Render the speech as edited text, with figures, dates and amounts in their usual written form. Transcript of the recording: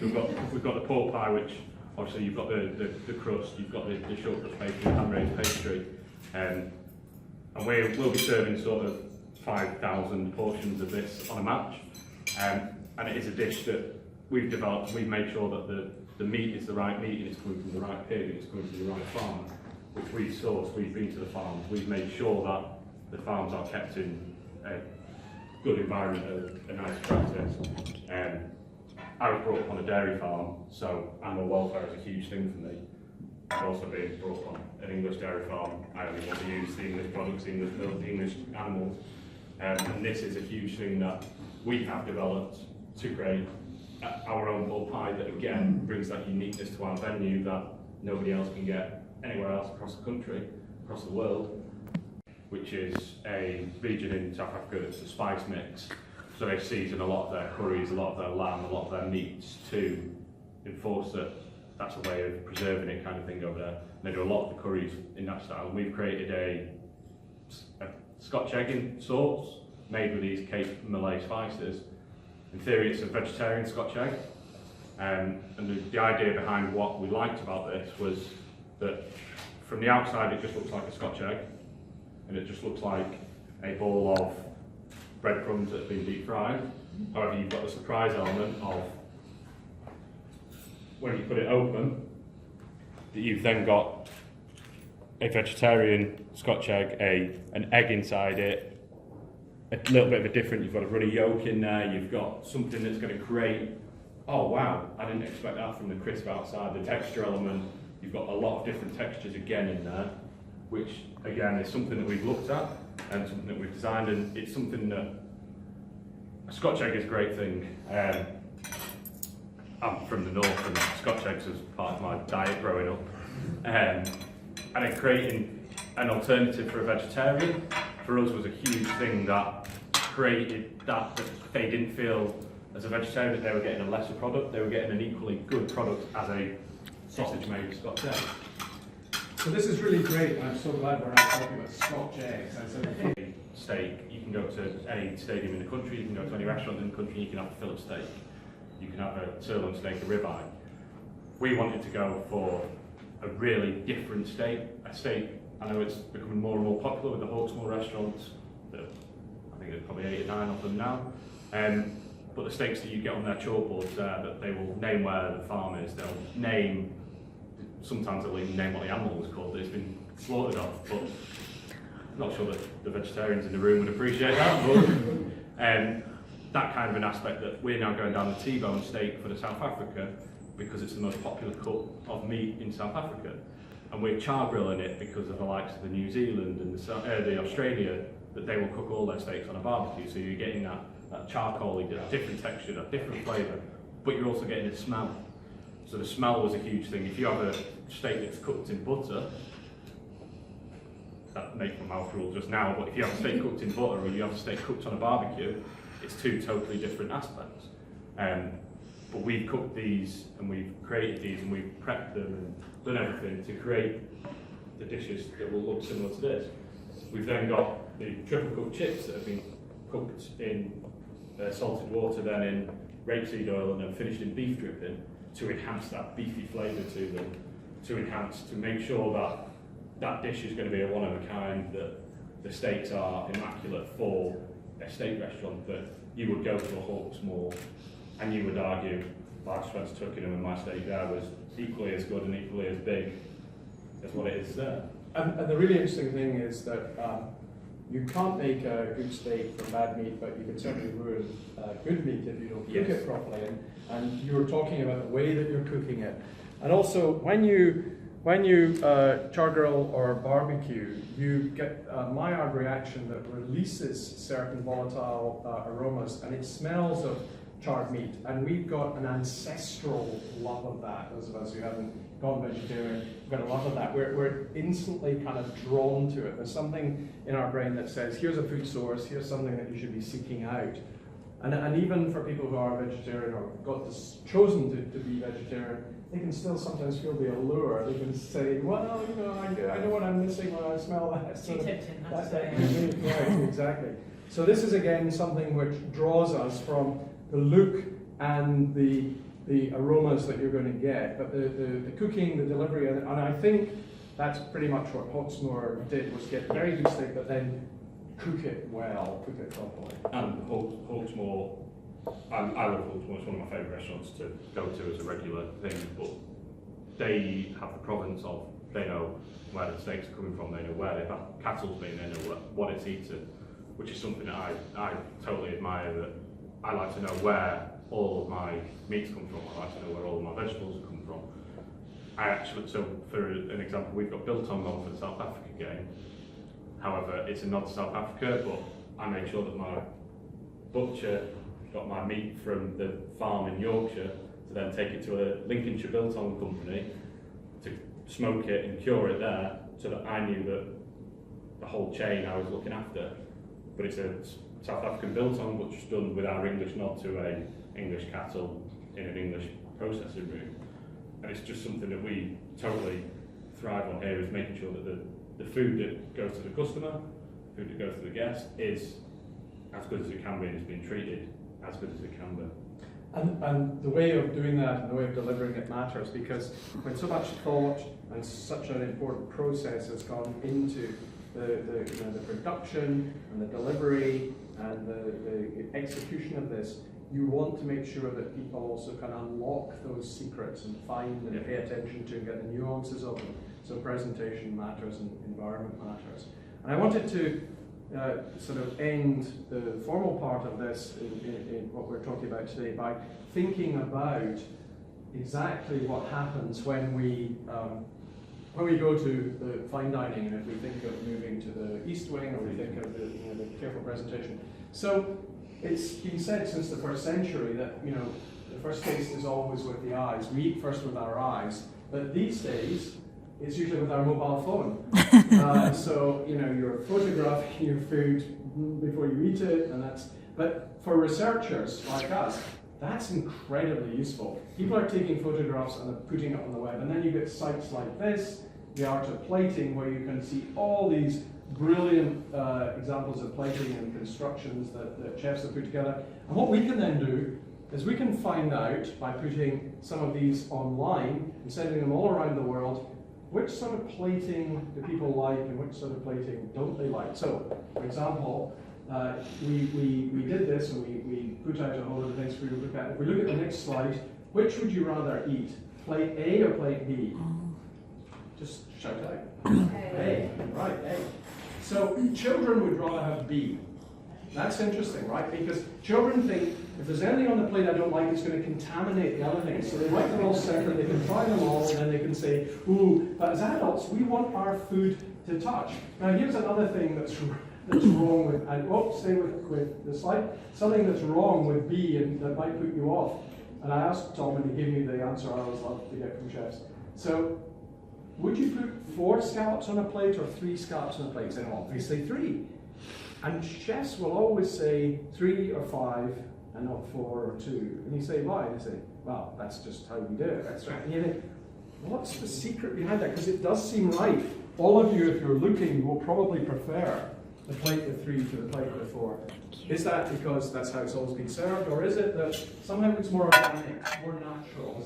So we've got the pork pie, which obviously you've got the crust, you've got the short crust pastry, hand-raised pastry, and we'll be serving sort of 5,000 portions of this on a match, and it is a dish that we've developed. We've made sure that the meat is the right meat and it's coming from the right pig and it's coming from the right farm, which we've sourced. We've been to the farms. We've made sure that the farms are kept in a good environment, a nice practice. I was brought up on a dairy farm, so animal welfare is a huge thing for me. I've also been brought up on an English dairy farm. I only want to use the English products, the English milk, the English animals. And this is a huge thing that we have developed to create our own bull pie that again brings that uniqueness to our venue that nobody else can get anywhere else across the country, across the world, which is a region in South Africa that's a spice mix. So they season a lot of their curries, a lot of their lamb, a lot of their meats to enforce that that's a way of preserving it kind of thing over there. And they do a lot of the curries in that style. And we've created a Scotch egg in sauce made with these Cape Malay spices. In theory, it's a vegetarian Scotch egg. And the idea behind what we liked about this was that from the outside, it just looks like a Scotch egg. And it just looks like a ball of breadcrumbs that have been deep fried. However, you've got the surprise element of when you put it open, that you've then got a vegetarian Scotch egg, an egg inside it, a little bit of a different, you've got a runny yolk in there, you've got something that's going to create, oh wow, I didn't expect that from the crisp outside, the texture element, you've got a lot of different textures again in there, which again is something that we've looked at and something that we've designed, and it's something that a Scotch egg is a great thing. I'm from the north and Scotch eggs was part of my diet growing up. And then creating an alternative for a vegetarian, for us was a huge thing that created that they didn't feel as a vegetarian that they were getting a lesser product, they were getting an equally good product as a sausage made with Scotch egg. So this is really great, and I'm so glad we're not talking about Scotch eggs. Steak, you can go to any stadium in the country, you can go to any restaurant in the country, you can have a fillet steak, you can have a sirloin steak, a ribeye. We wanted to go for a really different steak, I know it's becoming more and more popular with the Hawksmoor restaurants, I think there's probably 8 or 9 of them now, but the steaks that you get on their chalkboards there, that they will name where the farm is, they'll name, sometimes they'll even name what the animal was called that it's been slaughtered off, but I'm not sure that the vegetarians in the room would appreciate that, but that kind of an aspect that we're now going down the T-bone steak for the South Africa because it's the most popular cut of meat in South Africa. And we're char grilling it because of the likes of the New Zealand and the Australia, that they will cook all their steaks on a barbecue. So you're getting that charcoal, that different texture, that different flavour, but you're also getting the smell. So the smell was a huge thing. If you have a steak that's cooked in butter, that makes my mouth rule just now, but if you have a steak cooked in butter or you have a steak cooked on a barbecue, it's 2 totally different aspects. But we've cooked these and we've created these and we've prepped them and done everything to create the dishes that will look similar to this. We've then got the triple cooked chips that have been cooked in salted water, then in rapeseed oil and then finished in beef dripping to enhance that beefy flavour to them, to make sure that that dish is going to be a one of a kind, that the steaks are immaculate for a steak restaurant, that you would go to a Hawksmoor and you would argue, well, I just went to Twickenham and my steak there was equally as good and equally as big as what it is there. And the really interesting thing is that you can't make a good steak from bad meat, but you can certainly ruin good meat if you don't cook it properly. And you were talking about the way that you're cooking it. And also, when you char grill or barbecue, you get a Maillard reaction that releases certain volatile aromas, and it smells of charred meat. And we've got an ancestral love of that. Those of us who haven't gone vegetarian, we've got a love of that. We're instantly kind of drawn to it. There's something in our brain that says, here's a food source, here's something that you should be seeking out. And even for people who are vegetarian or got this, chosen to be vegetarian, they can still sometimes feel the allure. They can say, well, you know, I know what I'm missing when I smell that. Too tempting, that's Right, exactly. So this is again something which draws us from the look and the the aromas that you're going to get, but the cooking, the delivery, and I think that's pretty much what Hawksmoor did, was get very good steak, but then cook it well, cook it properly. And Hawksmoor, I love Hawksmoor, it's one of my favourite restaurants to go to as a regular thing, but they have the province of, they know where the steaks are coming from, they know where the cattle's been, they know what it's eaten, which is something that I totally admire, that I like to know where all of my meats come from, I like to know where all of my vegetables come from. So for an example, we've got biltong on for the South Africa game. However, it's a nod to South Africa, but I made sure that my butcher got my meat from the farm in Yorkshire to then take it to a Lincolnshire biltong company to smoke it and cure it there, so that I knew that the whole chain I was looking after. But it's a South African biltong, but just done with our English nod to a English cattle in an English processing room. And it's just something that we totally thrive on here, is making sure that the food that goes to the customer, food that goes to the guest, is as good as it can be and is being treated as good as it can be. And the way of doing that and the way of delivering it matters, because when so much thought and such an important process has gone into the production and the delivery and the execution of this, you want to make sure that people also can unlock those secrets and find and pay attention to and get the nuances of them. So presentation matters and environment matters. And I wanted to sort of end the formal part of this in what we're talking about today by thinking about exactly what happens when we go to the fine dining, and if we think of moving to the East Wing, or we think of the careful presentation. So it's been said since the first century that the first taste is always with the eyes. We eat first with our eyes, but these days it's usually with our mobile phone. So you're photographing your food before you eat it, and but for researchers like us, that's incredibly useful. People are taking photographs and they're putting it on the web, and then you get sites like this, the art of plating, where you can see all these brilliant examples of plating and constructions that chefs have put together. And what we can then do is we can find out, by putting some of these online and sending them all around the world, which sort of plating do people like and which sort of plating don't they like. So, for example, we did this, and we put out a whole lot of things for you to look at. If we look at the next slide, which would you rather eat? Plate A or plate B? Just shout out. A. Right, A. So children would rather have B. That's interesting, right? Because children think, if there's anything on the plate I don't like, it's going to contaminate the other things. So they write them all separate, they can try them all, and then they can say, ooh, but as adults, we want our food to touch. Now here's another thing that's wrong with, and stay with the slide, something that's wrong with B and that might put you off. And I asked Tom, and he gave me the answer I always love to get from chefs. So, would you put 4 scallops on a plate or 3 scallops on a plate? He said, obviously 3. And chefs will always say 3 or 5 and not 4 or 2. And you say, why? And they say, well, that's just how we do it. That's right. And you think, what's the secret behind that? Because it does seem right. All of you, if you're looking, will probably prefer the plate with 3 to the plate with 4. Is that because that's how it's always been served, or is it that somehow it's more organic, more natural?